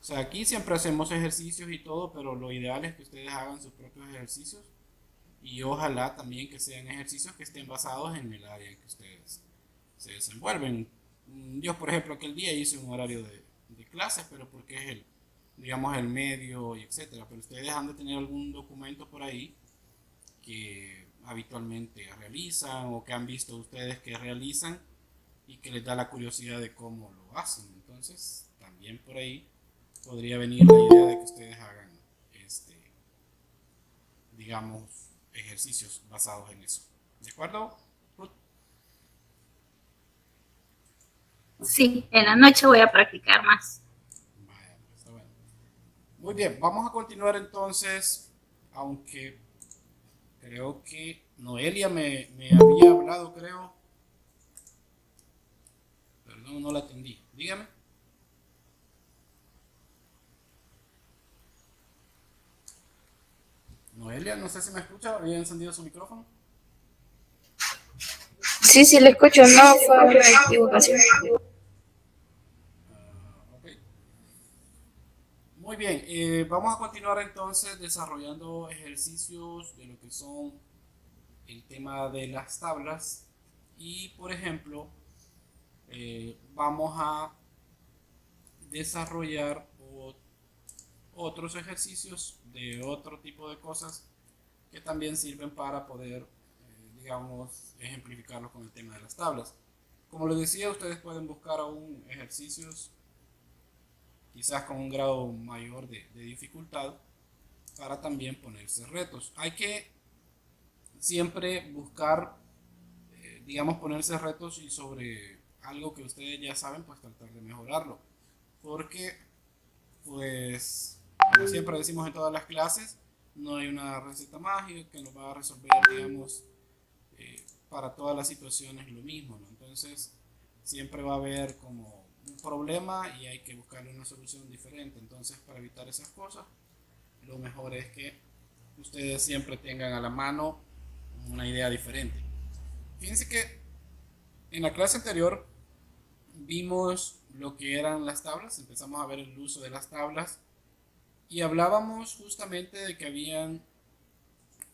sea, aquí siempre hacemos ejercicios y todo, pero lo ideal es que ustedes hagan sus propios ejercicios y ojalá también que sean ejercicios que estén basados en el área en que ustedes se desenvuelven. Yo, por ejemplo, aquel día hice un horario de clases, pero porque es el, digamos, el medio y etcétera. Pero ustedes han de tener algún documento por ahí que habitualmente realizan o que han visto ustedes que realizan y que les da la curiosidad de cómo lo hacen. Entonces, también por ahí podría venir la idea de que ustedes hagan, este, digamos, ejercicios basados en eso. ¿De acuerdo? Ruth? Sí, en la noche voy a practicar más. Vaya, pues, está bueno. Muy bien, vamos a continuar entonces, aunque creo que Noelia me había hablado, creo, perdón, no la atendí. Dígame. Noelia, no sé si me escucha, había encendido su micrófono. Sí, sí, le escucho, no fue una equivocación. Ok. Muy bien, vamos a continuar entonces desarrollando ejercicios de lo que son el tema de las tablas y por ejemplo vamos a desarrollar otros ejercicios de otro tipo de cosas que también sirven para poder, digamos, ejemplificarlo con el tema de las tablas. Como les decía, ustedes pueden buscar aún ejercicios quizás con un grado mayor de dificultad para también ponerse retos. Hay que siempre buscar, digamos, ponerse retos y sobre algo que ustedes ya saben, pues tratar de mejorarlo. Porque, pues, como siempre decimos en todas las clases, no hay una receta mágica que nos va a resolver, digamos, para todas las situaciones lo mismo, ¿no? Entonces, siempre va a haber como un problema y hay que buscarle una solución diferente. Entonces, para evitar esas cosas, lo mejor es que ustedes siempre tengan a la mano una idea diferente. Fíjense que en la clase anterior vimos lo que eran las tablas, empezamos a ver el uso de las tablas y hablábamos justamente de que habían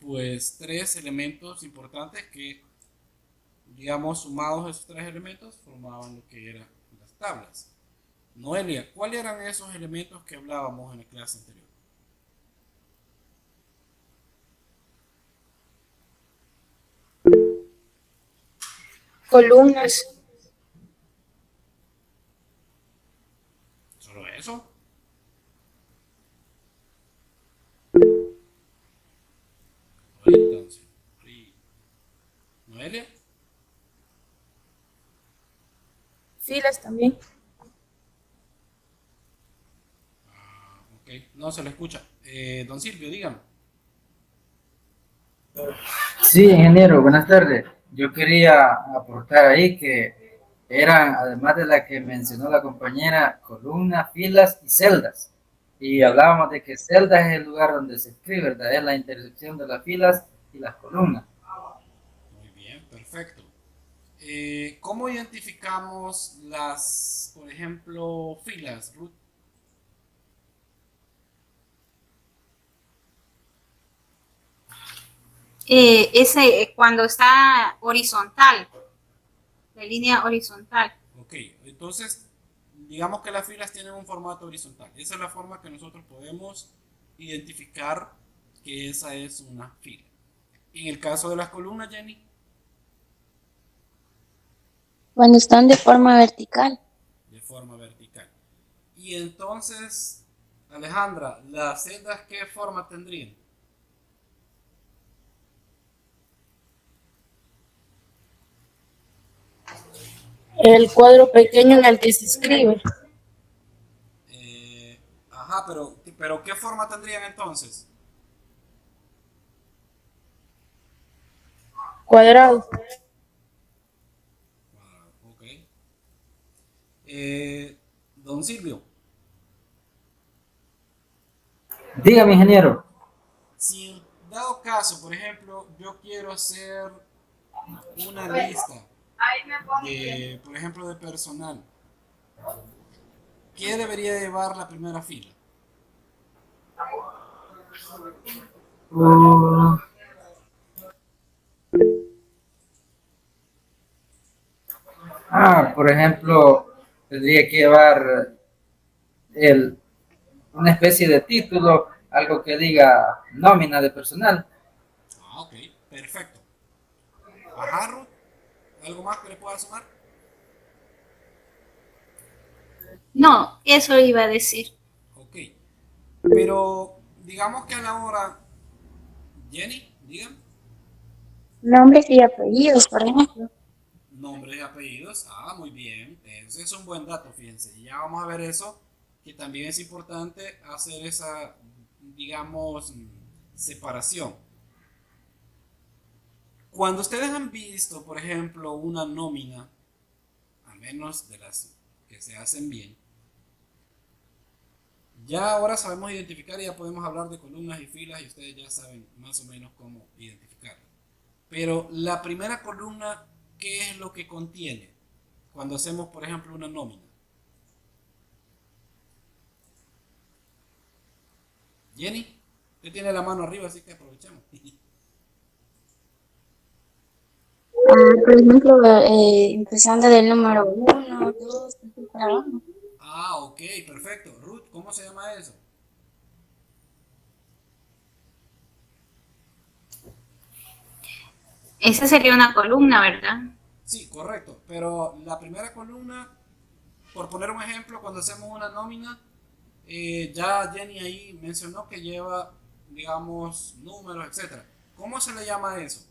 pues tres elementos importantes que, digamos, sumados a esos tres elementos formaban lo que eran las tablas. Noelia, ¿cuáles eran esos elementos que hablábamos en la clase anterior? Columnas. ¿Solo eso? Entonces, Noelia. Filas también. Ok, no se le escucha. Don Silvio, dígame. Sí, ingeniero, buenas tardes. Yo quería aportar ahí que eran, además de la que mencionó la compañera, columnas, filas y celdas. Y hablábamos de que celdas es el lugar donde se escribe, ¿verdad? Es la intersección de las filas y las columnas. Muy bien, perfecto. ¿Cómo identificamos las, por ejemplo, filas, Ruth? Ese cuando está horizontal, la línea horizontal. Ok, entonces, digamos que las filas tienen un formato horizontal. Esa es la forma que nosotros podemos identificar que esa es una fila. En el caso de las columnas, Jenny, Cuando están de forma vertical. de forma vertical. Y entonces, Alejandra, ¿las celdas qué forma tendrían? El cuadro pequeño en el que se escribe. Ajá, pero ¿qué forma tendrían entonces? Cuadrado. Ok. Don Silvio, Dígame, ingeniero. si en dado caso, por ejemplo, yo quiero hacer una lista de, por ejemplo, de personal ¿Qué debería llevar la primera fila? Uh, por ejemplo, tendría que llevar el, una especie de título, algo que diga nómina de personal. Ah, ok, perfecto. Ajá, Ruth, ¿algo más que le pueda sumar? No, eso iba a decir. Ok, pero digamos que a la hora, Jenny, digan, Nombres y apellidos, por ejemplo. nombres y apellidos. Ah, muy bien, ese es un buen dato, fíjense. Ya vamos a ver eso, que también es importante hacer esa, digamos, separación. Cuando ustedes han visto, por ejemplo, una nómina, al menos de las que se hacen bien, ya ahora sabemos identificar y ya podemos hablar de columnas y filas y ustedes ya saben más o menos cómo identificarlas. Pero la primera columna, ¿qué es lo que contiene cuando hacemos, por ejemplo, una nómina? Jenny, usted tiene la mano arriba, así que aprovechemos. Por ejemplo, empezando del número uno, dos, para abajo. Ah, ok, perfecto. Ruth, ¿cómo se llama eso? Esa sería una columna, ¿verdad? Sí, correcto. Pero la primera columna, por poner un ejemplo, cuando hacemos una nómina, ya Jenny ahí mencionó que lleva, digamos, números, etcétera. ¿Cómo se le llama eso?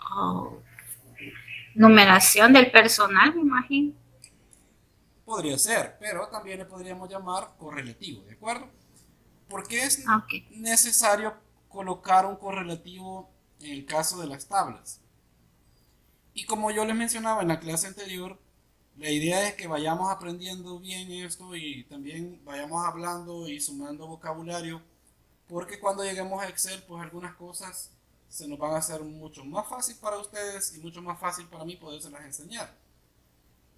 Oh, numeración del personal, me imagino. Podría ser, pero también le podríamos llamar correlativo, ¿de acuerdo? Porque es Ah, ok. necesario colocar un correlativo en el caso de las tablas. Y como yo les mencionaba en la clase anterior, la idea es que vayamos aprendiendo bien esto y también vayamos hablando y sumando vocabulario, porque cuando lleguemos a Excel, pues algunas cosas se nos van a hacer mucho más fácil para ustedes y mucho más fácil para mí podérselas enseñar.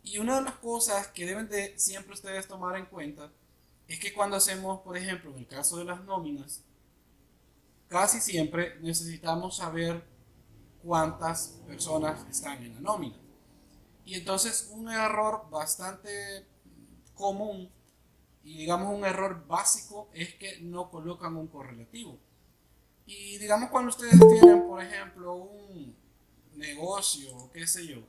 Y una de las cosas que deben de siempre ustedes tomar en cuenta es que cuando hacemos, por ejemplo, en el caso de las nóminas, casi siempre necesitamos saber cuántas personas están en la nómina. Y entonces un error bastante común y digamos un error básico es que no colocan un correlativo. Y digamos cuando ustedes tienen, por ejemplo, un negocio, qué sé yo,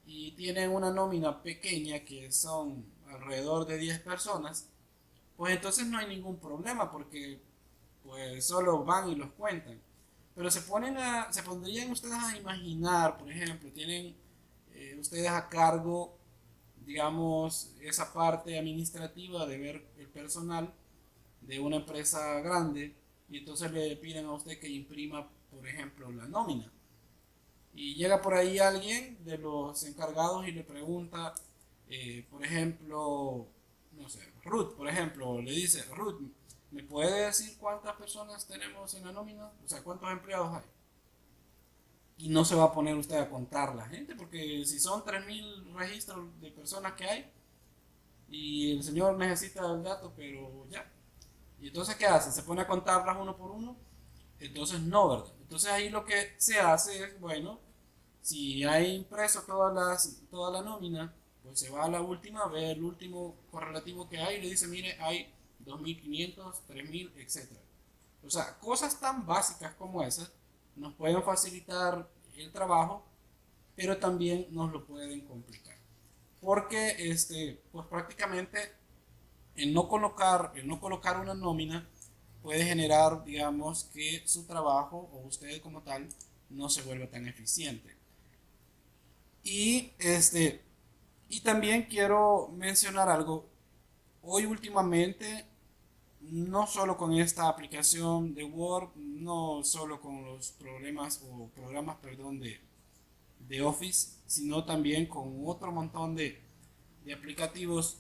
y tienen una nómina pequeña que son alrededor de 10 personas, pues entonces no hay ningún problema porque pues solo van y los cuentan. Pero se pondrían ustedes a imaginar, por ejemplo, tienen ustedes a cargo, digamos, esa parte administrativa de ver el personal de una empresa grande y entonces le piden a usted que imprima, por ejemplo, la nómina. Y llega por ahí alguien de los encargados y le pregunta, por ejemplo, no sé, Ruth, por ejemplo, le dice, Ruth, ¿me puede decir cuántas personas tenemos en la nómina? O sea, ¿cuántos empleados hay? Y no se va a poner usted a contar la gente, porque si son 3.000 registros de personas que hay, y el señor necesita el dato, pero ya. ¿Y entonces qué hace? ¿Se pone a contarlas uno por uno? Entonces no, ¿verdad? Entonces ahí lo que se hace es, bueno, si hay impreso toda la nómina, pues se va a la última, ve el último correlativo que hay y le dice, mire, hay 2.500, 3.000, etcétera. O sea, cosas tan básicas como esas nos pueden facilitar el trabajo, pero también nos lo pueden complicar. Porque pues prácticamente el no colocar una nómina puede generar, digamos, que su trabajo o usted como tal no se vuelva tan eficiente. Y y también quiero mencionar algo. Hoy últimamente, no solo con esta aplicación de Word, no solo con los problemas o programas, perdón, de Office, sino también con otro montón de aplicativos.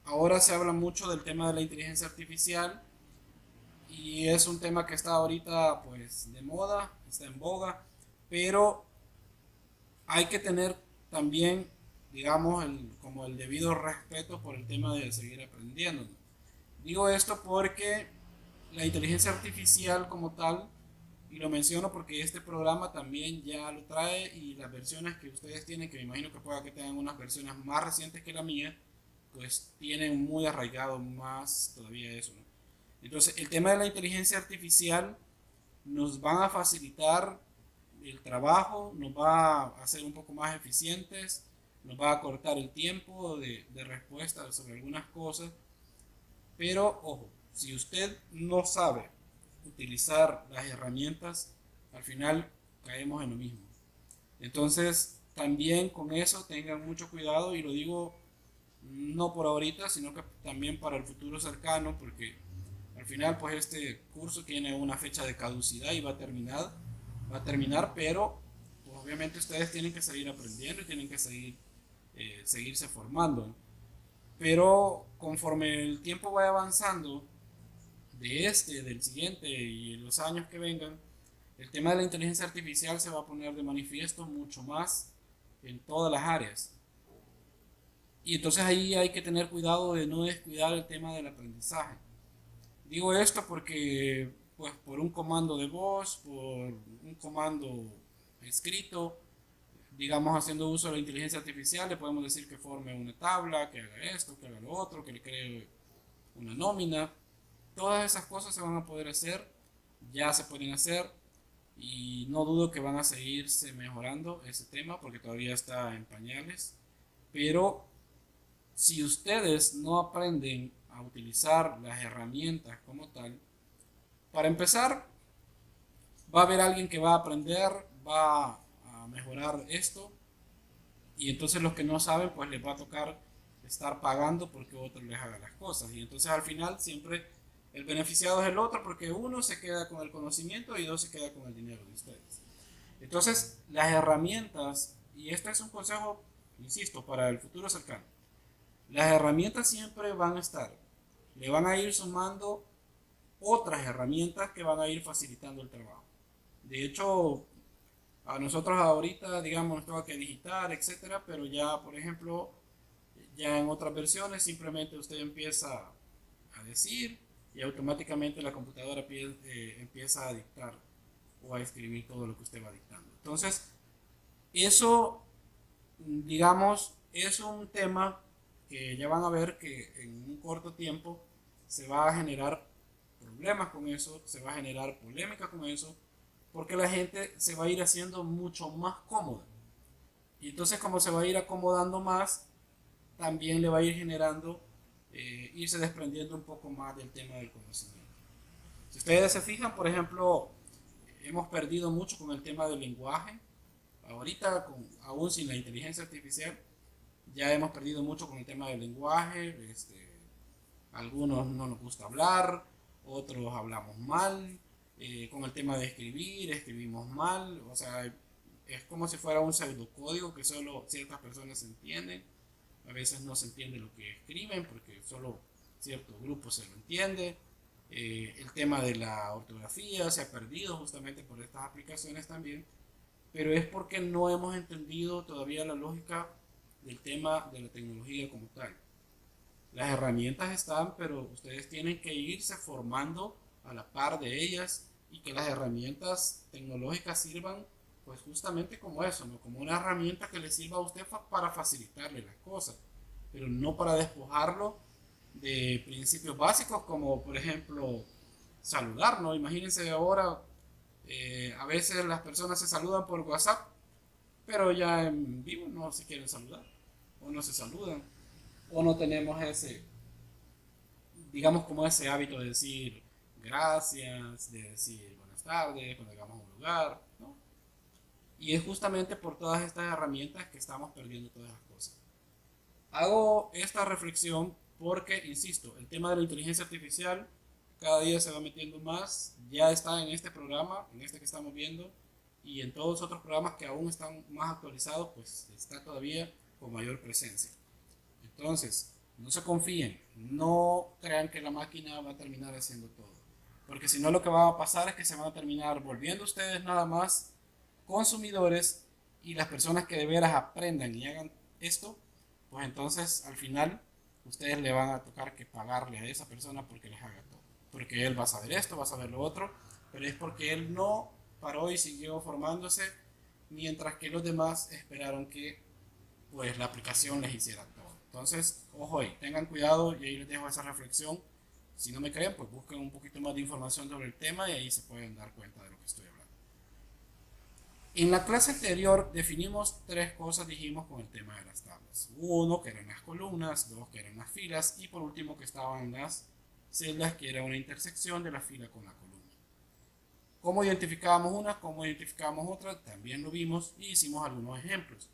Ahora se habla mucho del tema de la inteligencia artificial y es un tema que está ahorita pues de moda, está en boga, pero hay que tener también digamos, como el debido respeto por el tema de seguir aprendiendo. Digo esto porque la inteligencia artificial como tal, y lo menciono porque este programa también ya lo trae y las versiones que ustedes tienen, que me imagino que pueda que tengan unas versiones más recientes que la mía, pues tienen muy arraigado más todavía eso, ¿no? Entonces, el tema de la inteligencia artificial nos van a facilitar el trabajo, nos va a hacer un poco más eficientes, nos va a cortar el tiempo de respuesta sobre algunas cosas, pero ojo, si usted no sabe utilizar las herramientas, al final caemos en lo mismo. Entonces, también con eso tengan mucho cuidado y lo digo no por ahorita, sino que también para el futuro cercano, porque al final pues este curso tiene una fecha de caducidad y va a terminar, pero pues, obviamente ustedes tienen que seguir aprendiendo y tienen que seguirse formando. Pero conforme el tiempo vaya avanzando, del siguiente y los años que vengan, el tema de la inteligencia artificial se va a poner de manifiesto mucho más en todas las áreas. Y entonces ahí hay que tener cuidado de no descuidar el tema del aprendizaje. Digo esto porque, pues, por un comando de voz, por un comando escrito, digamos, haciendo uso de la inteligencia artificial, le podemos decir que forme una tabla, que haga esto, que haga lo otro, que le cree una nómina. Todas esas cosas se van a poder hacer, ya se pueden hacer, y no dudo que van a seguirse mejorando ese tema porque todavía está en pañales. Pero si ustedes no aprenden a utilizar las herramientas como tal, para empezar, va a haber alguien que va a aprender, va a mejorar esto, y entonces los que no saben, pues les va a tocar estar pagando porque otro les haga las cosas. Y entonces al final siempre el beneficiado es el otro porque uno se queda con el conocimiento y dos se queda con el dinero de ustedes. Entonces las herramientas, y este es un consejo, insisto, para el futuro cercano, las herramientas siempre van a estar, le van a ir sumando otras herramientas que van a ir facilitando el trabajo. De hecho, a nosotros ahorita, digamos, nos toca que digitar, etcétera, pero ya, por ejemplo, ya en otras versiones simplemente usted empieza a decir y automáticamente la computadora empieza a dictar o a escribir todo lo que usted va dictando. Entonces, eso, digamos, es un tema que ya van a ver que en un corto tiempo se va a generar problemas con eso, se va a generar polémica con eso, porque la gente se va a ir haciendo mucho más cómoda. Y entonces como se va a ir acomodando más, también le va a ir generando, irse desprendiendo un poco más del tema del conocimiento. Si ustedes se fijan, por ejemplo, hemos perdido mucho con el tema del lenguaje. Ahorita, aún sin la inteligencia artificial, ya hemos perdido mucho con el tema del lenguaje. Algunos no nos gusta hablar, otros hablamos mal. Con el tema de escribir, escribimos mal. O sea, es como si fuera un pseudocódigo que solo ciertas personas entienden. A veces no se entiende lo que escriben porque solo cierto grupo se lo entiende. El tema de la ortografía se ha perdido justamente por estas aplicaciones también, pero es porque no hemos entendido todavía la lógica del tema de la tecnología como tal. Las herramientas están, pero ustedes tienen que irse formando a la par de ellas y que las herramientas tecnológicas sirvan pues justamente como eso, ¿no? Como una herramienta que le sirva a usted para facilitarle las cosas, pero no para despojarlo de principios básicos como por ejemplo saludar, ¿no? Imagínense ahora, a veces las personas se saludan por WhatsApp, pero ya en vivo no se quieren saludar, o no se saludan, o no tenemos ese, digamos, como ese hábito de decir gracias, de decir buenas tardes cuando llegamos a un lugar, ¿no? Y es justamente por todas estas herramientas que estamos perdiendo todas las cosas. Hago esta reflexión porque, insisto, el tema de la inteligencia artificial cada día se va metiendo más, ya está en este programa, en este que estamos viendo, y en todos los otros programas que aún están más actualizados, pues está todavía con mayor presencia. Entonces, no se confíen, no crean que la máquina va a terminar haciendo todo, porque si no lo que va a pasar es que se van a terminar volviendo ustedes nada más consumidores, y las personas que de veras aprendan y hagan esto, pues entonces al final ustedes le van a tocar que pagarle a esa persona porque les haga todo. Porque él va a saber esto, va a saber lo otro, pero es porque él no paró y siguió formándose, mientras que los demás esperaron que pues la aplicación les hiciera todo. Entonces, ojo ahí, tengan cuidado y ahí les dejo esa reflexión. Si no me creen, pues busquen un poquito más de información sobre el tema y ahí se pueden dar cuenta de lo que estoy hablando. En la clase anterior definimos tres cosas, dijimos, con el tema de las tablas. Uno, que eran las columnas, dos, que eran las filas, y por último, que estaban las celdas, que era una intersección de la fila con la columna. ¿Cómo identificábamos una? ¿Cómo identificábamos otra? También lo vimos y hicimos algunos ejemplos.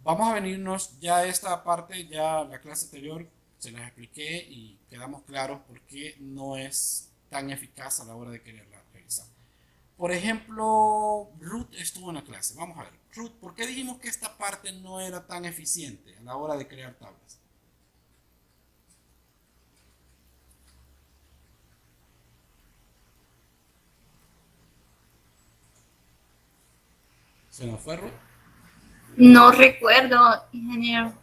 Vamos a venirnos ya a esta parte, ya la clase anterior se las expliqué y quedamos claros por qué no es tan eficaz a la hora de quererla realizar. Por ejemplo, Ruth estuvo en la clase. Vamos a ver. Ruth, ¿por qué dijimos que esta parte no era tan eficiente a la hora de crear tablas? ¿Se nos fue Ruth? No recuerdo, ingeniero.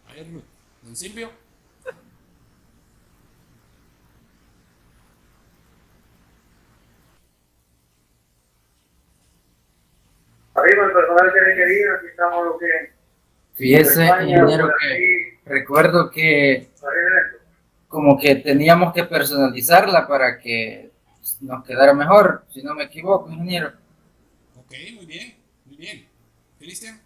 A ver, Ruth. ¿Don Silvio? Arriba el personal que requería, aquí estamos lo que... Fíjese, ingeniero, que recuerdo que como que teníamos que personalizarla para que nos quedara mejor, si no me equivoco, ingeniero. Ok, muy bien, muy bien. ¿Cristian?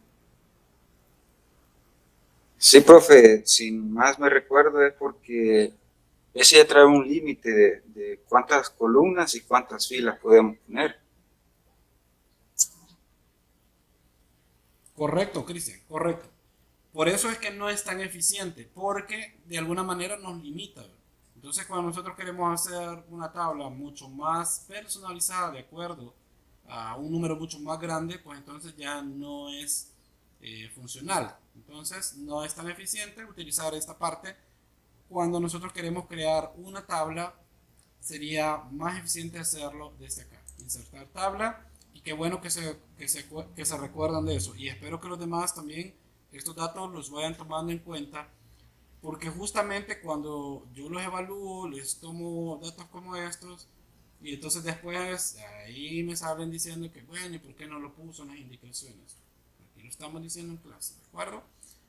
Sí, profe, si más me recuerdo es porque ese ya trae un límite de cuántas columnas y cuántas filas podemos poner. Correcto, Cristian, correcto. Por eso es que no es tan eficiente, porque de alguna manera nos limita. Entonces, cuando nosotros queremos hacer una tabla mucho más personalizada, de acuerdo a un número mucho más grande, pues entonces ya no es funcional. Entonces, no es tan eficiente utilizar esta parte. Cuando nosotros queremos crear una tabla, sería más eficiente hacerlo desde acá. Insertar tabla, y qué bueno que se recuerdan de eso. Y espero que los demás también estos datos los vayan tomando en cuenta, porque justamente cuando yo los evalúo, les tomo datos como estos, y entonces después ahí me salen diciendo que bueno, ¿y por qué no lo puso en las indicaciones? Aquí lo estamos diciendo en clase, ¿de acuerdo?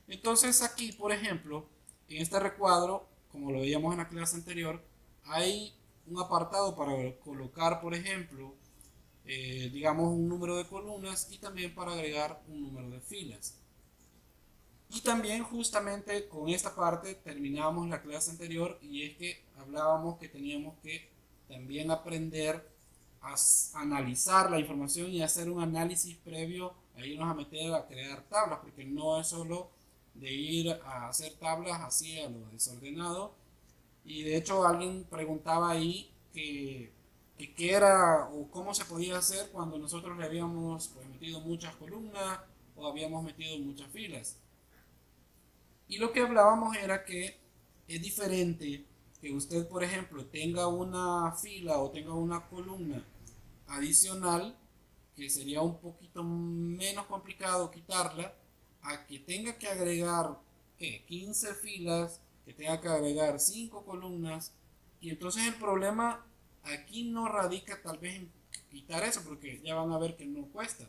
Entonces aquí, por ejemplo, en este recuadro, como lo veíamos en la clase anterior, hay un apartado para colocar, por ejemplo, digamos un número de columnas y también para agregar un número de filas. Y también justamente con esta parte terminamos la clase anterior, y es que hablábamos que teníamos que también aprender a analizar la información y hacer un análisis previo a irnos a meter a crear tablas, porque no es solo de ir a hacer tablas así a lo desordenado. Y de hecho alguien preguntaba ahí que qué era o cómo se podía hacer cuando nosotros le habíamos pues, metido muchas columnas o habíamos metido muchas filas. Y lo que hablábamos era que es diferente que usted, por ejemplo, tenga una fila o tenga una columna adicional, que sería un poquito menos complicado quitarla, a que tenga que agregar 15 filas, que tenga que agregar 5 columnas. Y entonces el problema aquí no radica tal vez en quitar eso, porque ya van a ver que no cuesta.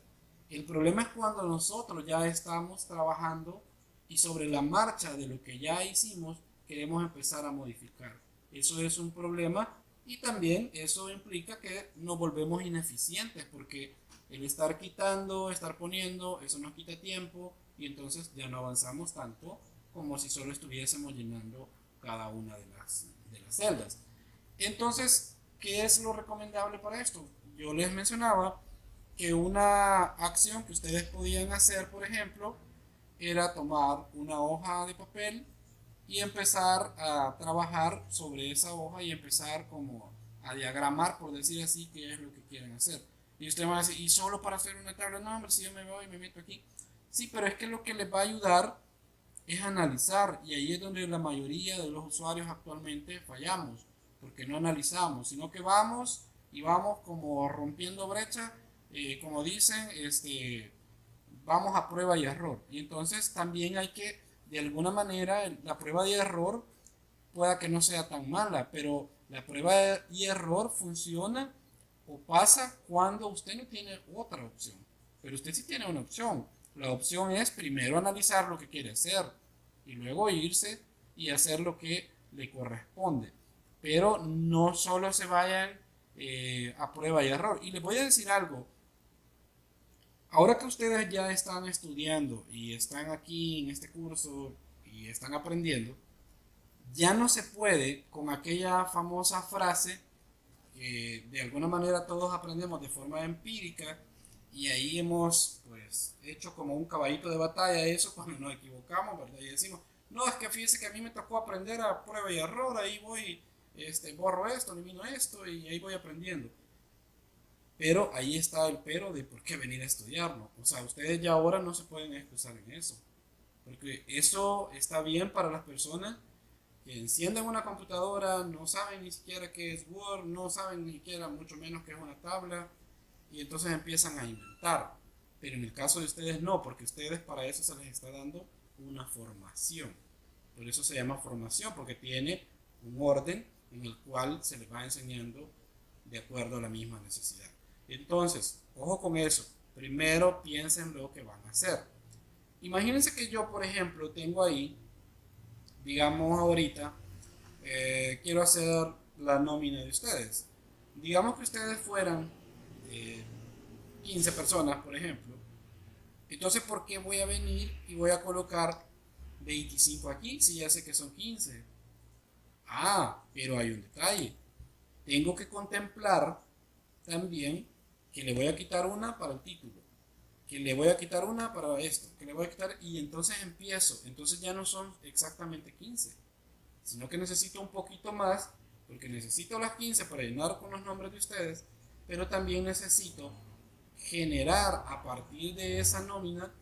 El problema es cuando nosotros ya estamos trabajando y sobre la marcha de lo que ya hicimos queremos empezar a modificar. Eso es un problema, y también eso implica que nos volvemos ineficientes, porque el estar quitando, estar poniendo, eso nos quita tiempo y entonces ya no avanzamos tanto como si solo estuviésemos llenando cada una de las celdas. Entonces, ¿qué es lo recomendable para esto? Yo les mencionaba que una acción que ustedes podían hacer, por ejemplo, era tomar una hoja de papel y empezar a trabajar sobre esa hoja y empezar como a diagramar, por decir así, qué es lo que quieren hacer. Y usted va a decir, ¿y solo para hacer una tabla? No, hombre, si yo me voy y me meto aquí. Sí, pero es que lo que les va a ayudar es analizar, y ahí es donde la mayoría de los usuarios actualmente fallamos, porque no analizamos, sino que vamos y vamos como rompiendo brechas, como dicen, vamos a prueba y error. Y entonces también hay que, de alguna manera, la prueba y error pueda que no sea tan mala, pero la prueba y error funciona o pasa cuando usted no tiene otra opción. Pero usted sí tiene una opción. La opción es primero analizar lo que quiere hacer y luego irse y hacer lo que le corresponde. Pero no solo se vayan a prueba y error. Y les voy a decir algo. Ahora que ustedes ya están estudiando y están aquí en este curso y están aprendiendo, ya no se puede con aquella famosa frase que de alguna manera todos aprendemos de forma empírica y ahí hemos pues hecho como un caballito de batalla eso cuando nos equivocamos, ¿verdad? Y decimos, no, es que fíjese que a mí me tocó aprender a prueba y error, ahí voy, borro esto, elimino esto y ahí voy aprendiendo. Pero ahí está el pero de por qué venir a estudiarlo. O sea, ustedes ya ahora no se pueden excusar en eso. Porque eso está bien para las personas que encienden una computadora, no saben ni siquiera qué es Word, no saben ni siquiera mucho menos qué es una tabla, y entonces empiezan a inventar. Pero en el caso de ustedes no, porque ustedes para eso se les está dando una formación. Por eso se llama formación, porque tiene un orden en el cual se les va enseñando de acuerdo a la misma necesidad. Entonces, ojo con eso. Primero piensen lo que van a hacer. Imagínense que yo, por ejemplo, tengo ahí, digamos ahorita, quiero hacer la nómina de ustedes. Digamos que ustedes fueran 15 personas, por ejemplo. Entonces, ¿por qué voy a venir y voy a colocar 25 aquí si ya sé que son 15? Ah, pero hay un detalle. Tengo que contemplar también que le voy a quitar una para el título, que le voy a quitar una para esto, que le voy a quitar y entonces empiezo. Entonces ya no son exactamente 15, sino que necesito un poquito más porque necesito las 15 para llenar con los nombres de ustedes, pero también necesito generar a partir de esa nómina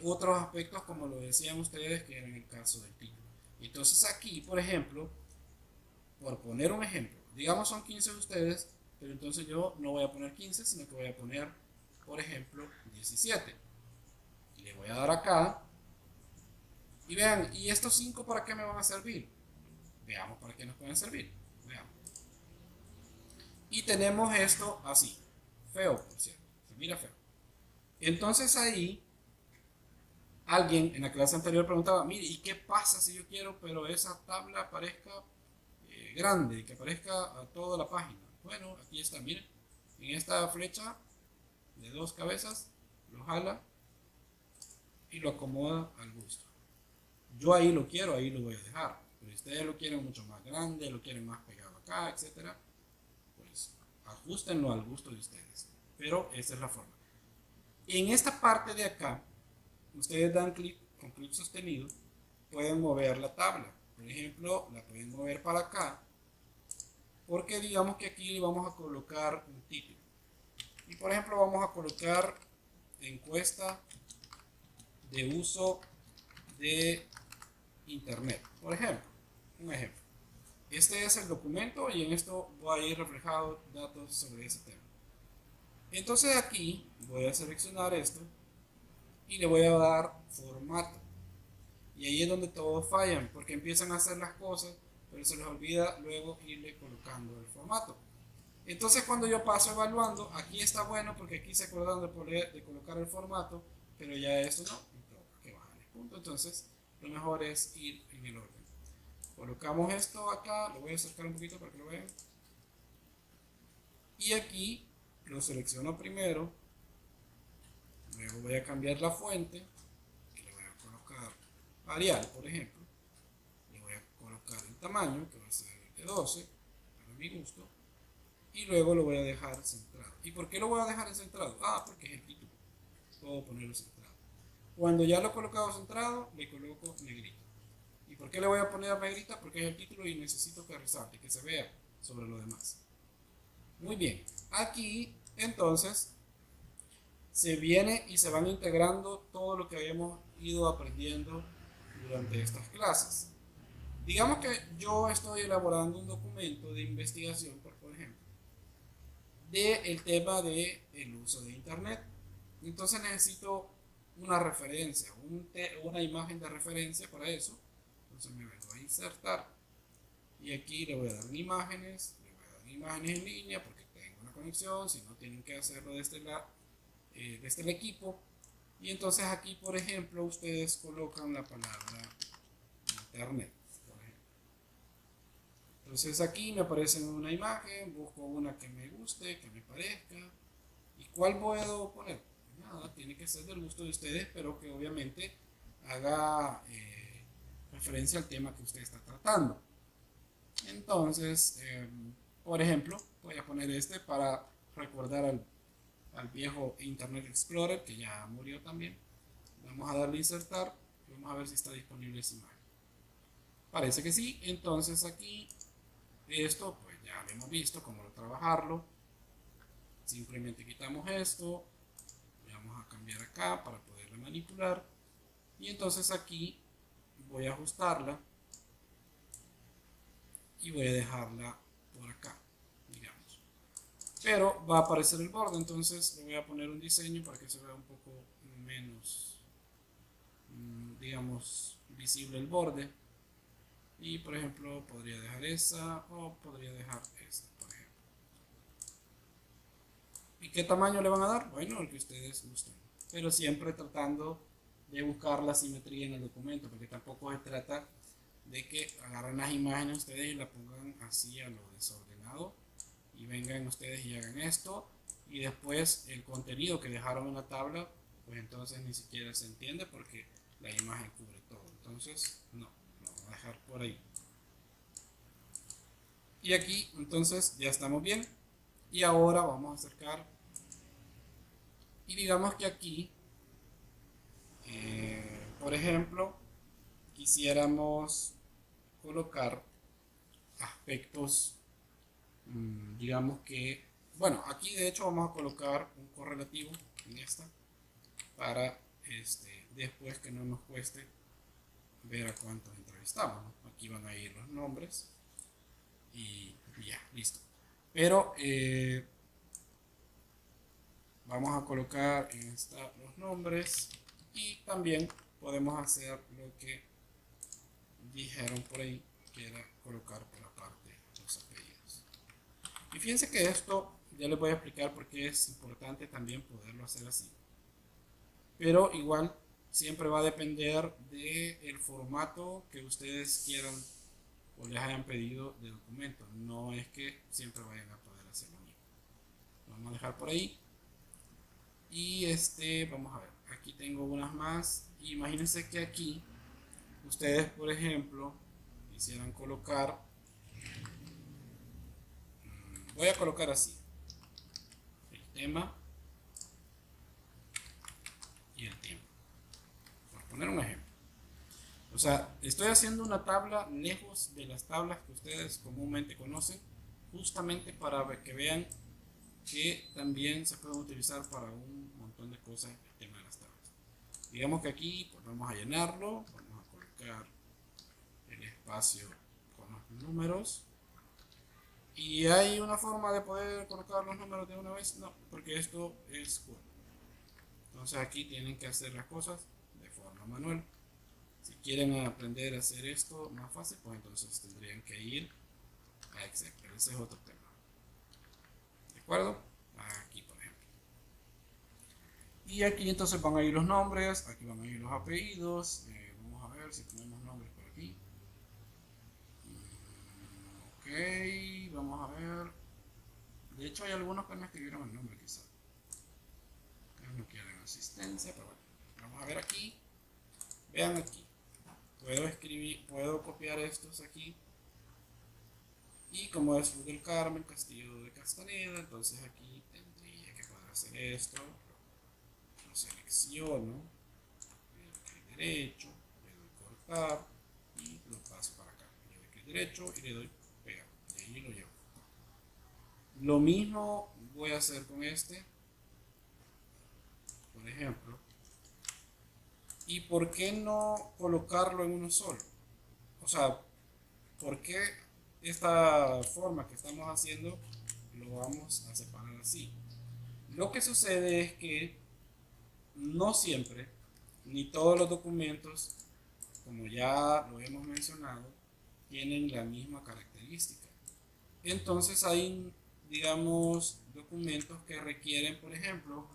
otros aspectos como lo decían ustedes que era en el caso del título. Entonces aquí, por ejemplo, por poner un ejemplo, digamos son 15 de ustedes, pero entonces yo no voy a poner 15, sino que voy a poner, por ejemplo, 17. Y le voy a dar acá. Y vean, ¿y estos 5 para qué me van a servir? Veamos para qué nos pueden servir. Veamos. Y tenemos esto así. Feo, por cierto. Se mira feo. Entonces ahí, alguien en la clase anterior preguntaba, mire, ¿y qué pasa si yo quiero, pero esa tabla aparezca grande, que aparezca a toda la página? Bueno, aquí está, miren, en esta flecha de 2 cabezas, lo jala y lo acomoda al gusto. Yo ahí lo quiero, ahí lo voy a dejar, pero si ustedes lo quieren mucho más grande, lo quieren más pegado acá, etcétera, pues ajustenlo al gusto de ustedes, pero esa es la forma. En esta parte de acá, ustedes dan clic, con clic sostenido, pueden mover la tabla, por ejemplo, la pueden mover para acá, porque digamos que aquí vamos a colocar un título. Y por ejemplo vamos a colocar encuesta de uso de internet. Por ejemplo, un ejemplo. Este es el documento y en esto voy a ir reflejado datos sobre ese tema. Entonces aquí voy a seleccionar esto y le voy a dar formato. Y ahí es donde todos fallan, porque empiezan a hacer las cosas pero se les olvida luego irle colocando el formato. Entonces cuando yo paso evaluando, aquí está bueno porque aquí se acordaron de colocar el formato, pero ya eso no, toca que bajarle punto. Entonces lo mejor es ir en el orden. Colocamos esto acá, lo voy a acercar un poquito para que lo vean. Y aquí lo selecciono primero, luego voy a cambiar la fuente, que le voy a colocar Arial, por ejemplo. Colocar el tamaño, que va a ser de 12, para mi gusto, y luego lo voy a dejar centrado. ¿Y por qué lo voy a dejar centrado? Ah, porque es el título. Puedo ponerlo centrado. Cuando ya lo he colocado centrado, le coloco negrita. ¿Y por qué le voy a poner negrita? Porque es el título y necesito que resalte, que se vea sobre lo demás. Muy bien. Aquí, entonces, se viene y se van integrando todo lo que habíamos ido aprendiendo durante estas clases. Digamos que yo estoy elaborando un documento de investigación, por ejemplo, del tema del uso de Internet. Entonces necesito una referencia, una imagen de referencia para eso. Entonces me vengo a insertar y aquí le voy a dar en imágenes, le voy a dar en imágenes en línea porque tengo una conexión, si no tienen que hacerlo desde el equipo. Y entonces aquí, por ejemplo, ustedes colocan la palabra internet, por ejemplo. Entonces aquí me aparece una imagen, busco una que me guste, que me parezca. ¿Y cuál puedo poner? Nada, tiene que ser del gusto de ustedes, pero que obviamente haga referencia al tema que usted está tratando. Entonces, por ejemplo, voy a poner este para recordar al viejo Internet Explorer, que ya murió también. Vamos a darle a insertar y vamos a ver si está disponible esa imagen. Parece que sí. Entonces aquí, esto pues ya lo hemos visto cómo trabajarlo. Simplemente quitamos esto, vamos a cambiar acá para poderla manipular, y entonces aquí voy a ajustarla y voy a dejarla por acá, digamos. Pero va a aparecer el borde, entonces le voy a poner un diseño para que se vea un poco menos, digamos, visible el borde. Y por ejemplo podría dejar esa o podría dejar esta, por ejemplo. ¿Y qué tamaño le van a dar? Bueno, el que ustedes gusten, pero siempre tratando de buscar la simetría en el documento, porque tampoco se trata de que agarren las imágenes ustedes y la pongan así a lo desordenado y vengan ustedes y hagan esto y después el contenido que dejaron en la tabla, pues entonces ni siquiera se entiende porque la imagen cubre todo. Entonces no, lo voy a dejar por ahí. Y aquí entonces ya estamos bien. Y ahora vamos a acercar y digamos que aquí por ejemplo quisiéramos colocar aspectos, digamos que, bueno, aquí de hecho vamos a colocar un correlativo en esta para después que no nos cueste ver a cuántos entrevistamos, ¿no? Aquí van a ir los nombres y ya, listo. Pero vamos a colocar en esta los nombres y también podemos hacer lo que dijeron por ahí, que era colocar por la parte los apellidos. Y fíjense que esto ya les voy a explicar por qué es importante también poderlo hacer así. Pero igual siempre va a depender del formato que ustedes quieran o les hayan pedido de documento. No es que siempre vayan a poder hacer lo mismo. Lo vamos a dejar por ahí. Y vamos a ver, aquí tengo unas más. Imagínense que aquí ustedes, por ejemplo, quisieran colocar, voy a colocar así, el tema y el tiempo, por poner un ejemplo. O sea, estoy haciendo una tabla lejos de las tablas que ustedes comúnmente conocen, justamente para que vean que también se pueden utilizar para un montón de cosas el tema de las tablas. Digamos que aquí pues vamos a llenarlo, vamos a colocar el espacio con los números. ¿Y hay una forma de poder colocar los números de una vez? No, porque esto es Word. Entonces aquí tienen que hacer las cosas de forma manual. Si quieren aprender a hacer esto más fácil, pues entonces tendrían que ir a Excel. Ese es otro tema. ¿De acuerdo? Aquí, por ejemplo. Y aquí entonces van a ir los nombres, aquí van a ir los apellidos. Vamos a ver si tenemos nombres por aquí. Ok, vamos a ver. De hecho hay algunos que no escribieron el nombre quizá. Que no quieren asistencia, pero bueno. Vamos a ver aquí. Vean aquí. Puedo copiar estos aquí. Y como es Luz del Carmen, Castillo de Castaneda, entonces aquí tendría que poder hacer esto. Lo selecciono, le doy clic derecho, le doy cortar y lo paso para acá. Le doy clic derecho y le doy pegar. Y ahí lo llevo. Lo mismo voy a hacer con este, por ejemplo. ¿Y por qué no colocarlo en uno solo? O sea, ¿por qué esta forma que estamos haciendo lo vamos a separar así? Lo que sucede es que no siempre, ni todos los documentos, como ya lo hemos mencionado, tienen la misma característica. Entonces hay, digamos, documentos que requieren, por ejemplo,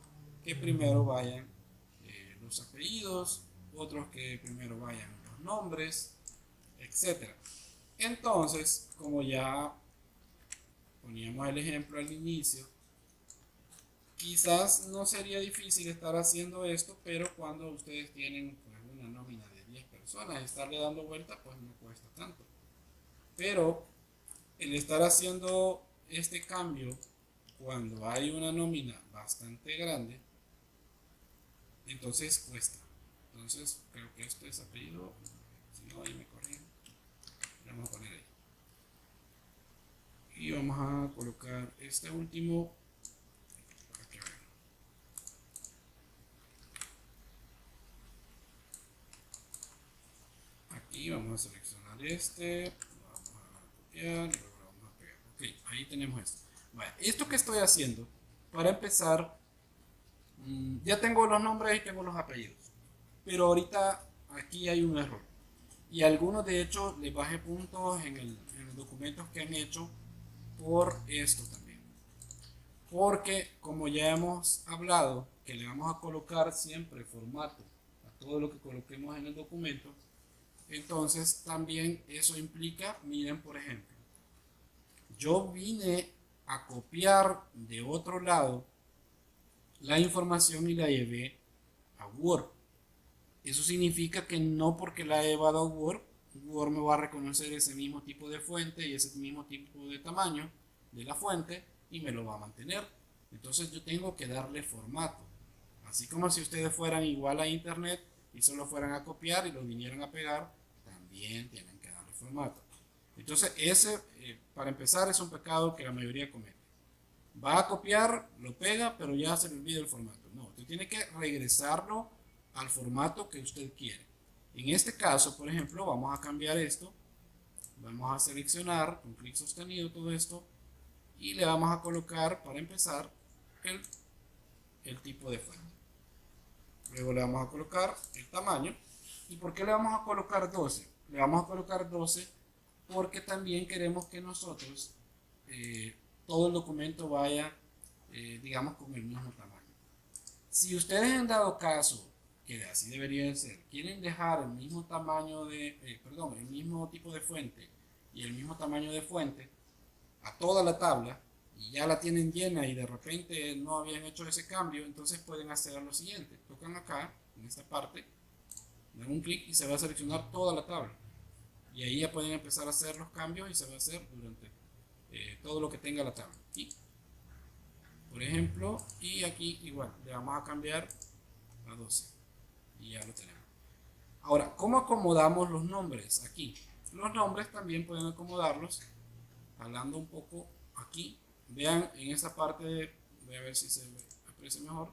que primero vayan los apellidos, otros que primero vayan los nombres, etcétera. Entonces, como ya poníamos el ejemplo al inicio, quizás no sería difícil estar haciendo esto, pero cuando ustedes tienen pues, una nómina de 10 personas, estarle dando vuelta pues no cuesta tanto. Pero el estar haciendo este cambio cuando hay una nómina bastante grande, entonces cuesta. Entonces creo que esto es apellido, si no ahí me corrigen. Vamos a poner ahí. Y vamos a colocar este último para que vean. Aquí vamos a seleccionar este, vamos a copiar y luego lo vamos a pegar. Ok, ahí tenemos esto. Vale, esto que estoy haciendo, para empezar, ya tengo los nombres y tengo los apellidos. Pero ahorita aquí hay un error. Y algunos de hecho les bajé puntos en los documentos que han hecho por esto también. Porque como ya hemos hablado que le vamos a colocar siempre formato a todo lo que coloquemos en el documento, entonces también eso implica, miren por ejemplo, yo vine a copiar de otro lado la información y la llevé a Word. Eso significa que no porque la he llevado a Word, Word me va a reconocer ese mismo tipo de fuente y ese mismo tipo de tamaño de la fuente y me lo va a mantener. Entonces yo tengo que darle formato. Así como si ustedes fueran igual a internet y solo fueran a copiar y lo vinieran a pegar, también tienen que darle formato. Entonces ese, para empezar, es un pecado que la mayoría comete. Va a copiar, lo pega, pero ya se le olvida el formato. No, usted tiene que regresarlo al formato que usted quiere. En este caso, por ejemplo, vamos a cambiar esto. Vamos a seleccionar con clic sostenido todo esto y le vamos a colocar, para empezar, el tipo de fuente. Luego le vamos a colocar el tamaño. ¿Y por qué le vamos a colocar 12? Le vamos a colocar 12 porque también queremos que nosotros todo el documento vaya, digamos, con el mismo tamaño. Si ustedes han dado caso, que así debería de ser, quieren dejar el mismo tamaño de, el mismo tipo de fuente y el mismo tamaño de fuente a toda la tabla y ya la tienen llena y de repente no habían hecho ese cambio, entonces pueden hacer lo siguiente. Tocan acá, en esta parte, dan un clic y se va a seleccionar toda la tabla. Y ahí ya pueden empezar a hacer los cambios y se va a hacer durante todo lo que tenga la tabla. Aquí, por ejemplo, y aquí igual, le vamos a cambiar a 12. Y ya lo tenemos. Ahora, ¿cómo acomodamos los nombres aquí? Los nombres también pueden acomodarlos hablando un poco aquí. Vean en esa parte, voy a ver si se aprecia mejor.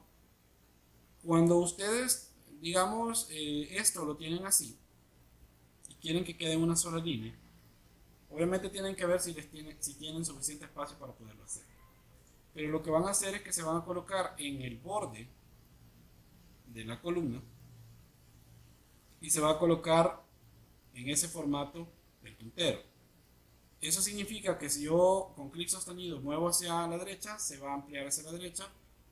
Cuando ustedes, digamos, esto lo tienen así y quieren que quede en una sola línea, obviamente tienen que ver si tienen suficiente espacio para poderlo hacer. Pero lo que van a hacer es que se van a colocar en el borde de la columna y se va a colocar en ese formato del puntero. Eso significa que si yo con clic sostenido muevo hacia la derecha, se va a ampliar hacia la derecha,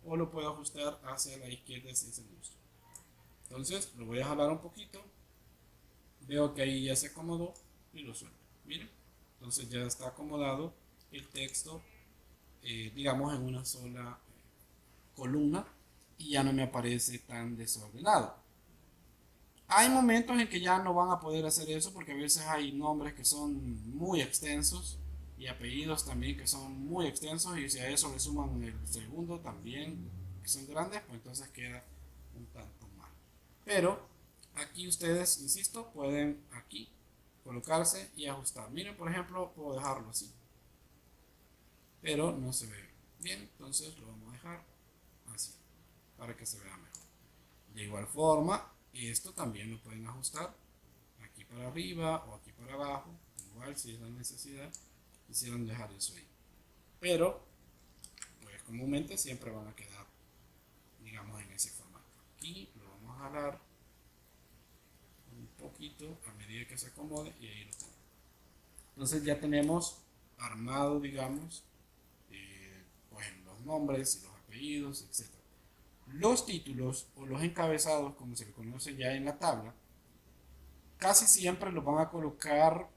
o lo puedo ajustar hacia la izquierda si es el gusto. Entonces lo voy a jalar un poquito, veo que ahí ya se acomodó y lo suelto. Miren, entonces ya está acomodado el texto, digamos, en una sola columna y ya no me aparece tan desordenado. Hay momentos en que ya no van a poder hacer eso porque a veces hay nombres que son muy extensos y apellidos también que son muy extensos, y si a eso le suman el segundo también que son grandes, pues entonces queda un tanto mal. Pero aquí ustedes, insisto, pueden aquí colocarse y ajustar. Miren, por ejemplo, puedo dejarlo así, pero no se ve bien, entonces lo vamos a dejar así para que se vea mejor. De igual forma, esto también lo pueden ajustar aquí para arriba o aquí para abajo, igual si es la necesidad, quisieran dejar eso ahí. Pero, pues comúnmente siempre van a quedar, digamos, en ese formato. aquí lo vamos a jalar un poquito a medida que se acomode y ahí lo tenemos. Entonces ya tenemos armado, digamos, pues los nombres y los apellidos, etc. Los títulos o los encabezados, como se le conoce ya en la tabla, casi siempre los van a colocar,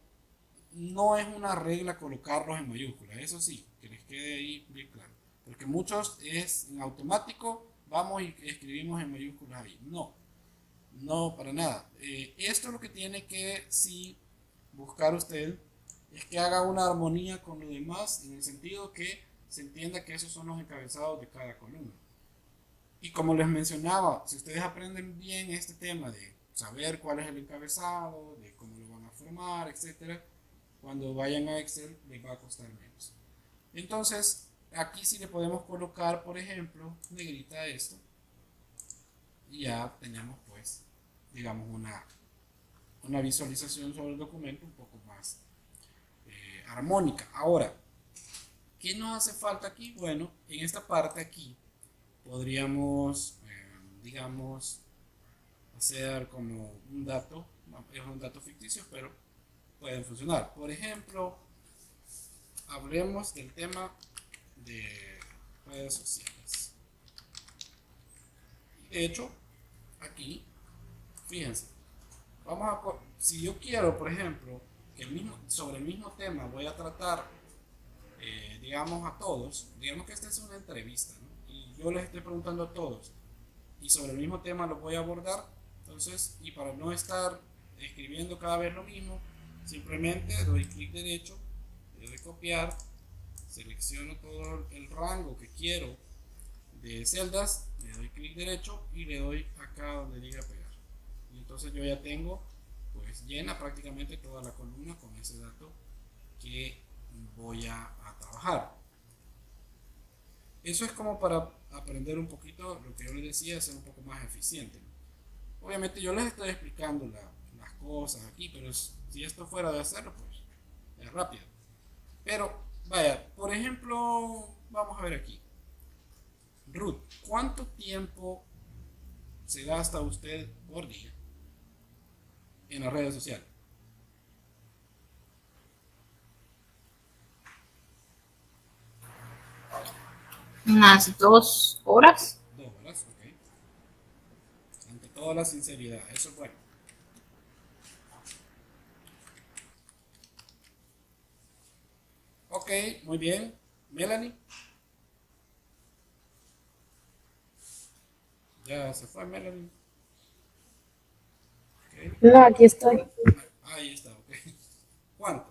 no es una regla colocarlos en mayúsculas, eso sí, que les quede ahí bien claro, porque muchos es en automático, vamos y escribimos en mayúsculas ahí, no para nada. Esto es lo que tiene que sí buscar usted, es que haga una armonía con lo demás, en el sentido que se entienda que esos son los encabezados de cada columna. Y como les mencionaba, si ustedes aprenden bien este tema de saber cuál es el encabezado, de cómo lo van a formar, etcétera, cuando vayan a Excel les va a costar menos. Entonces, aquí sí le podemos colocar, por ejemplo, negrita a esto. Y ya tenemos, pues, digamos, una visualización sobre el documento un poco más armónica. Ahora, ¿qué nos hace falta aquí? Bueno, en esta parte aquí podríamos, digamos, hacer como un dato, es un dato ficticio, pero pueden funcionar. Por ejemplo, hablemos del tema de redes sociales. De hecho, aquí, fíjense, si yo quiero, por ejemplo, que sobre el mismo tema voy a tratar, digamos, a todos, digamos que esta es una entrevista, ¿no? Y yo les estoy preguntando a todos, y sobre el mismo tema lo voy a abordar, entonces, y para no estar escribiendo cada vez lo mismo, simplemente doy clic derecho, le doy copiar, selecciono todo el rango que quiero de celdas, le doy clic derecho y le doy acá donde diga pegar. Y entonces yo ya tengo pues llena prácticamente toda la columna con ese dato que voy a trabajar. Eso es como para aprender un poquito lo que yo les decía, ser un poco más eficiente, ¿no? Obviamente yo les estoy explicando las cosas aquí, pero si esto fuera de hacerlo, pues es rápido. Pero vaya, por ejemplo, vamos a ver aquí. Ruth, ¿cuánto tiempo se gasta usted por día en las redes sociales? Unas 2 horas. 2 horas, ok. Ante toda la sinceridad, eso es bueno. Ok, muy bien. Melanie. Ya se fue Melanie. Okay. No, aquí estoy. Ahí está, ok. ¿Cuánto?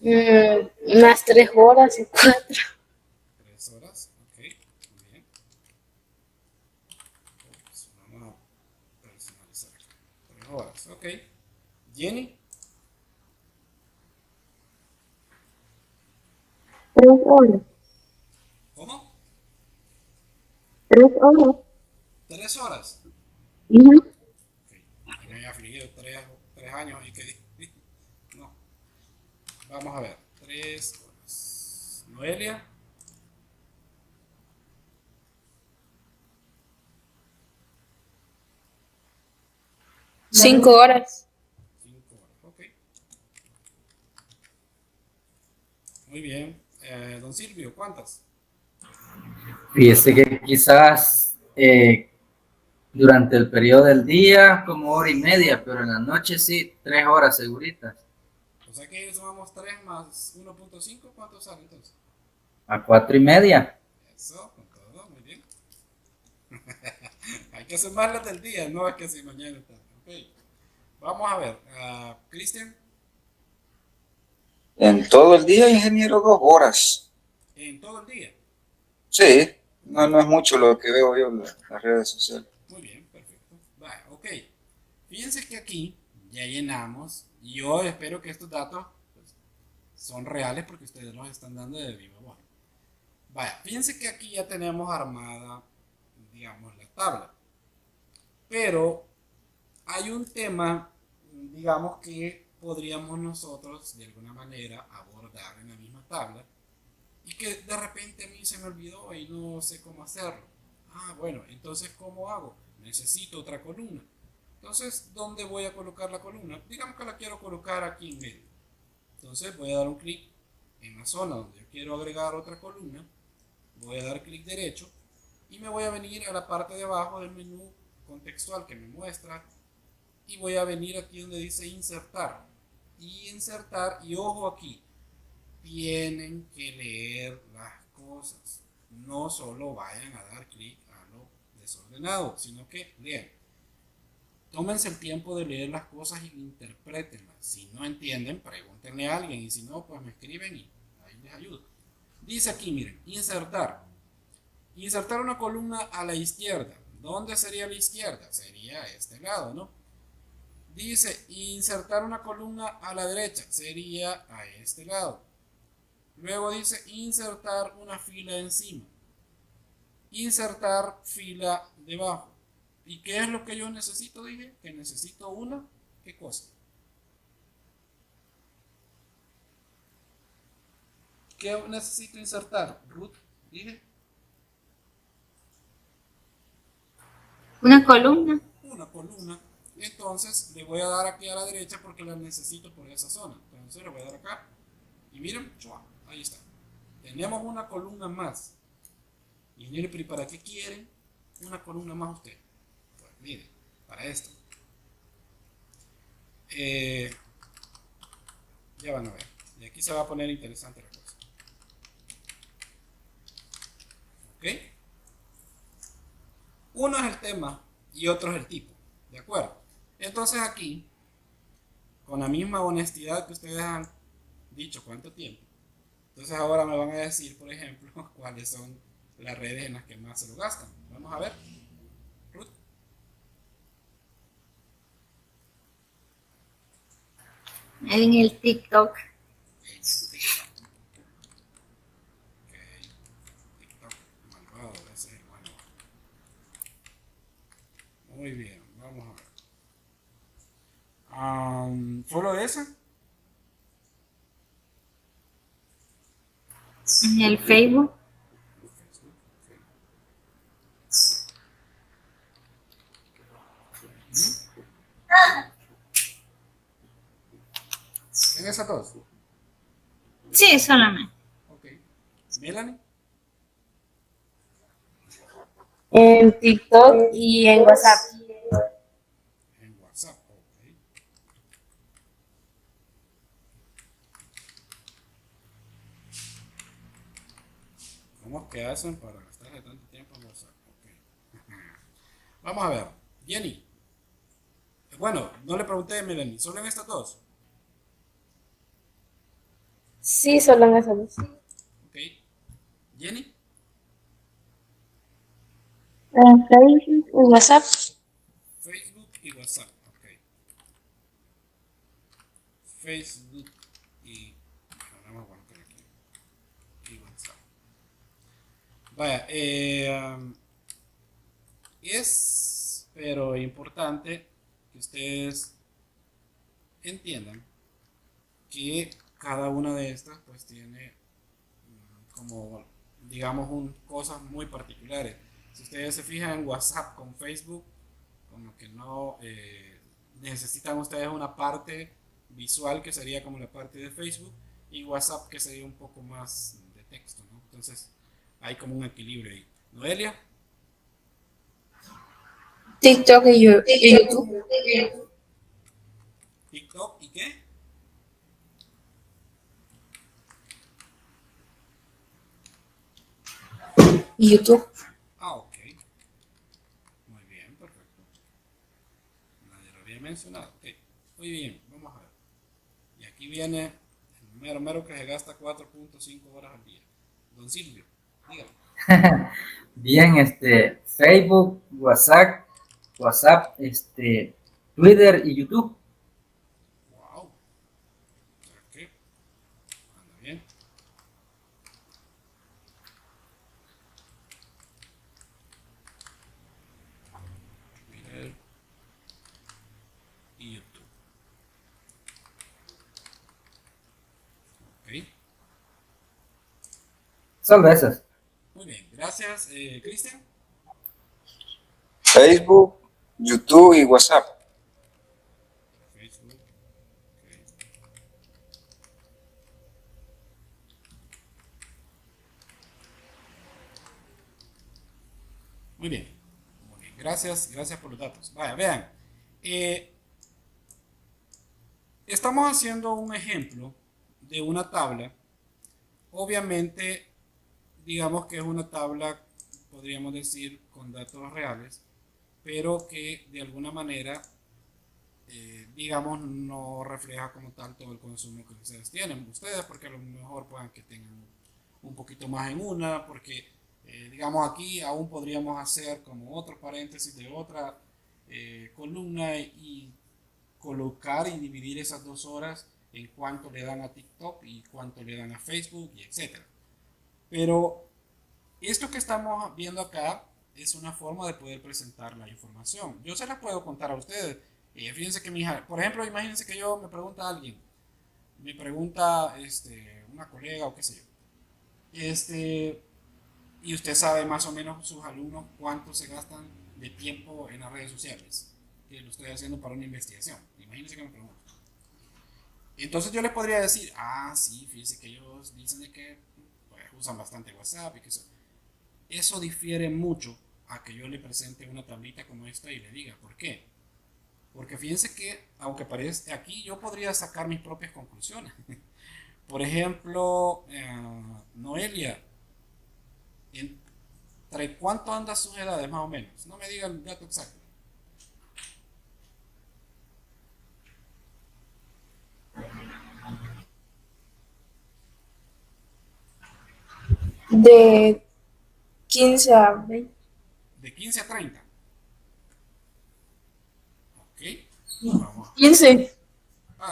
Unas 3 horas y 4. 3 horas, ok. Muy bien. Pues vamos a personalizar. 3 horas, ok. Jenny. 3 horas. ¿Cómo? 3 horas. 3 horas. Ujú. Okay. Me había afligido 3 años y que no. Vamos a ver. 3 horas. Noelia. 5 horas. 5 horas. Ok. Muy bien. Don Silvio, ¿cuántas? Fíjese que quizás durante el periodo del día como 1 hora y media, pero en la noche sí, 3 horas seguritas. O sea que sumamos 3 más 1.5. ¿Cuánto sale entonces? A 4 y media. Eso, con todo, muy bien. Hay que sumarlas del día, no es que si mañana está. Ok. Vamos a ver. Cristian, En todo el día, ingeniero, 2 horas. en todo el día. Sí, no es mucho lo que veo yo en las redes sociales. Muy bien, perfecto. Vale, ok. Fíjense que aquí ya llenamos. Y yo espero que estos datos pues, son reales porque ustedes los están dando de viva voz. Vaya, fíjense que aquí ya tenemos armada, digamos, la tabla. Pero hay un tema, digamos, que podríamos nosotros de alguna manera abordar en la misma tabla y que de repente a mí se me olvidó y no sé cómo hacerlo. Ah, bueno, entonces ¿cómo hago? Necesito otra columna. Entonces, ¿dónde voy a colocar la columna? Digamos que la quiero colocar aquí en medio. Entonces voy a dar un clic en la zona donde yo quiero agregar otra columna. Voy a dar clic derecho y me voy a venir a la parte de abajo del menú contextual que me muestra y voy a venir aquí donde dice insertar. Y insertar, y ojo aquí, tienen que leer las cosas. No solo vayan a dar clic a lo desordenado, sino que lean. Tómense el tiempo de leer las cosas y interpretenlas. Si no entienden, pregúntenle a alguien y si no, pues me escriben y ahí les ayudo. Dice aquí, miren, insertar. Insertar una columna a la izquierda. ¿Dónde sería la izquierda? Sería este lado, ¿no? Dice insertar una columna a la derecha. Sería a este lado. Luego dice insertar una fila encima. Insertar fila debajo. ¿Y qué es lo que yo necesito? Dije que necesito una. ¿Qué cosa? ¿Qué necesito insertar? Ruth, dije. Una columna. Una columna. Entonces le voy a dar aquí a la derecha porque la necesito por esa zona. Entonces le voy a dar acá. Y miren, ahí está. Tenemos una columna más. Y miren, ¿para qué quieren una columna más usted? Pues miren, para esto. Ya van a ver. Y aquí se va a poner interesante la cosa. ¿Ok? Uno es el tema y otro es el tipo. ¿De acuerdo? Entonces aquí, con la misma honestidad que ustedes han dicho cuánto tiempo, entonces ahora me van a decir, por ejemplo, cuáles son las redes en las que más se lo gastan. Vamos a ver. Ruth. En el TikTok. Ok. TikTok, malvado, ese es el bueno. Muy bien, vamos a ver. ¿Solo ese? En el Facebook. ¿En esa tos? Sí, solamente. Ok. ¿Melanie? En TikTok y en WhatsApp. En WhatsApp, ok. ¿Cómo es que hacen para gastarse tanto tiempo en WhatsApp? Ok. Vamos a ver. Jenny. Bueno, no le pregunté a Melanie, ¿solo en estas dos? Sí, solo en esas dos. Ok. Jenny. En Facebook y WhatsApp. Facebook y WhatsApp, ok. Facebook y... Bueno, vamos a colocar aquí. Y WhatsApp. Vaya, es, pero importante que ustedes entiendan que cada una de estas pues tiene como digamos cosas muy particulares. Si ustedes se fijan en WhatsApp con Facebook, como que no necesitan ustedes una parte visual que sería como la parte de Facebook y WhatsApp que sería un poco más de texto, ¿no? Entonces hay como un equilibrio ahí. Noelia. TikTok y YouTube. TikTok y qué? Y YouTube. Ah, ok. Muy bien, perfecto. Nadie lo había mencionado. Ok. Muy bien, vamos a ver. Y aquí viene el mero que se gasta 4.5 horas al día. Don Silvio, dígame. Bien, Facebook, Twitter y YouTube. Wow. O sea que anda bien. Twitter y YouTube. Ok. Solo esas. Muy bien, gracias, Cristian. Facebook, YouTube y WhatsApp. Facebook. Ok. Muy bien. Muy bien. Gracias por los datos. Vaya, vean. eh, estamos haciendo un ejemplo de una tabla. Obviamente, digamos que es una tabla, podríamos decir, con datos reales, pero que de alguna manera, digamos, no refleja como tal todo el consumo que ustedes tienen. Ustedes, porque a lo mejor puedan que tengan un poquito más en una, porque, digamos, aquí aún podríamos hacer como otro paréntesis de otra columna y colocar y dividir esas 2 horas en cuánto le dan a TikTok y cuánto le dan a Facebook y etcétera. Pero esto que estamos viendo acá es una forma de poder presentar la información. Yo se la puedo contar a ustedes. Fíjense que mi hija, por ejemplo, imagínense que yo me pregunta a alguien, me pregunta una colega o qué sé yo, y usted sabe más o menos sus alumnos cuánto se gastan de tiempo en las redes sociales, que lo estoy haciendo para una investigación. Imagínense que me pregunta. Entonces yo les podría decir, ah, sí, fíjense que ellos dicen de que pues, usan bastante WhatsApp y que eso difiere mucho a que yo le presente una tablita como esta y le diga, ¿por qué? Porque fíjense que, aunque parece aquí, yo podría sacar mis propias conclusiones. Por ejemplo, Noelia, ¿entre cuánto andan sus edades más o menos? No me diga el dato exacto. De 15 a 20. De 15 a 30. Ok. Vamos. 15.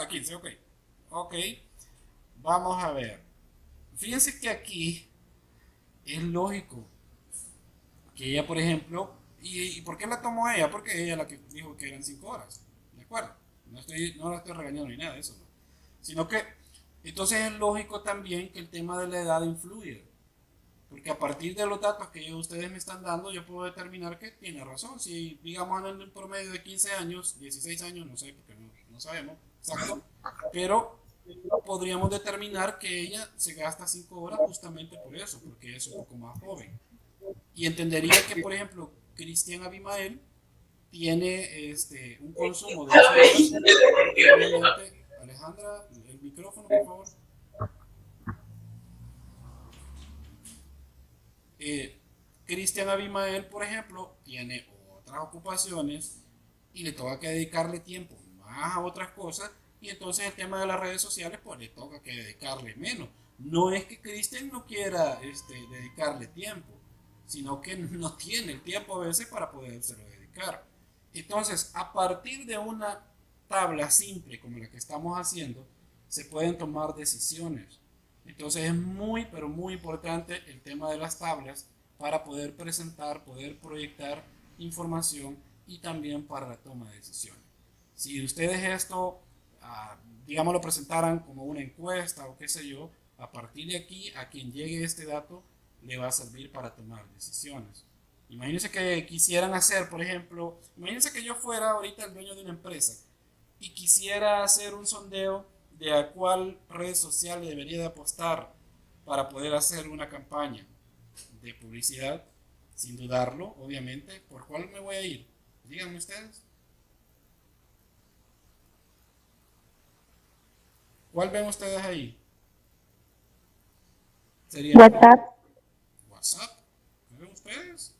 15, ok. Ok. Vamos a ver. Fíjense que aquí es lógico que ella, por ejemplo, ¿y por qué la tomó ella? Porque ella es la que dijo que eran 5 horas. ¿De acuerdo? No la estoy regañando ni nada de eso, ¿no? Sino que, entonces es lógico también que el tema de la edad influye. Porque a partir de los datos que ustedes me están dando, yo puedo determinar que tiene razón. Si, digamos, andan en un promedio de 15 años, 16 años, no sé, porque no sabemos exacto, pero podríamos determinar que ella se gasta 5 horas justamente por eso, porque es un poco más joven. Y entendería que, por ejemplo, Cristian Abimael tiene un consumo de 8 horas, porque obviamente, Alejandra, el micrófono, por favor. Cristian Abimael, por ejemplo, tiene otras ocupaciones y le toca que dedicarle tiempo más a otras cosas y entonces el tema de las redes sociales pues le toca que dedicarle menos. No es que Cristian no quiera dedicarle tiempo, sino que no tiene el tiempo a veces para podérselo dedicar. Entonces, a partir de una tabla simple como la que estamos haciendo, se pueden tomar decisiones. Entonces es muy, pero muy importante el tema de las tablas para poder presentar, poder proyectar información y también para la toma de decisiones. Si ustedes esto, digamos, lo presentaran como una encuesta o qué sé yo, a partir de aquí, a quien llegue este dato, le va a servir para tomar decisiones. Imagínense que quisieran hacer, por ejemplo, imagínense que yo fuera ahorita el dueño de una empresa y quisiera hacer un sondeo de a cuál red social debería de apostar para poder hacer una campaña de publicidad, sin dudarlo, obviamente, ¿por cuál me voy a ir? Díganme ustedes. ¿Cuál ven ustedes ahí? Sería WhatsApp. WhatsApp. ¿Qué ven ustedes?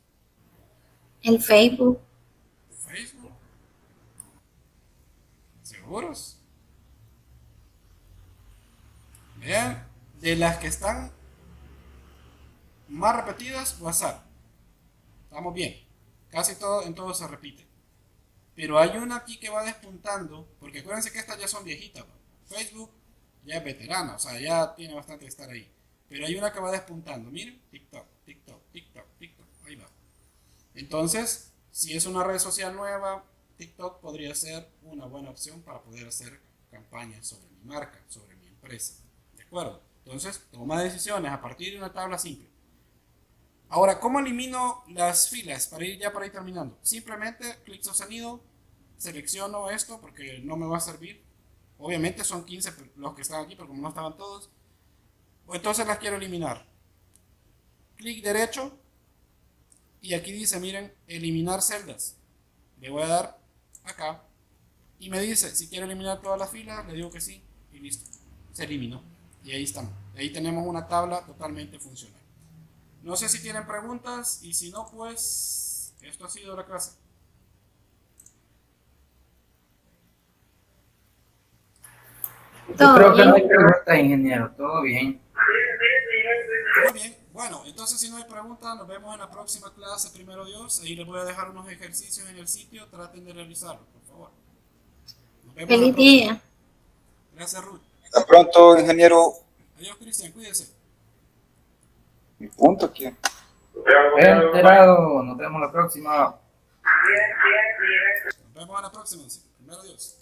El Facebook. Facebook. ¿Seguros? Vean, de las que están más repetidas, WhatsApp. Estamos bien. Casi todo en todo se repite. Pero hay una aquí que va despuntando, porque acuérdense que estas ya son viejitas, ¿no? Facebook ya es veterana, o sea, ya tiene bastante de estar ahí. Pero hay una que va despuntando. Miren, TikTok, TikTok, TikTok, TikTok. Ahí va. Entonces, si es una red social nueva, TikTok podría ser una buena opción para poder hacer campañas sobre mi marca, sobre mi empresa. ¿De acuerdo? Entonces, toma decisiones a partir de una tabla simple. Ahora, ¿cómo elimino las filas para ir terminando? Simplemente clic sostenido, selecciono esto porque no me va a servir. Obviamente son 15 los que están aquí, pero como no estaban todos, pues entonces las quiero eliminar. Clic derecho y aquí dice, miren, eliminar celdas. Le voy a dar acá y me dice si quiero eliminar todas las filas, le digo que sí y listo, se eliminó. Y ahí estamos. Ahí tenemos una tabla totalmente funcional. No sé si tienen preguntas y si no, pues esto ha sido la clase. Yo Todo creo que no hay bien. preguntas, ingeniero. Todo bien. Muy bien. Bueno, entonces si no hay preguntas, nos vemos en la próxima clase, primero Dios. Ahí les voy a dejar unos ejercicios en el sitio. Traten de realizarlos, por favor. Nos vemos en la Feliz próxima. día. Gracias, Ruth. Hasta pronto, ingeniero. Adiós, Cristian. Cuídese. Mi punto aquí. Enterado. Nos vemos la próxima. Nos vemos en la próxima. Primero Dios.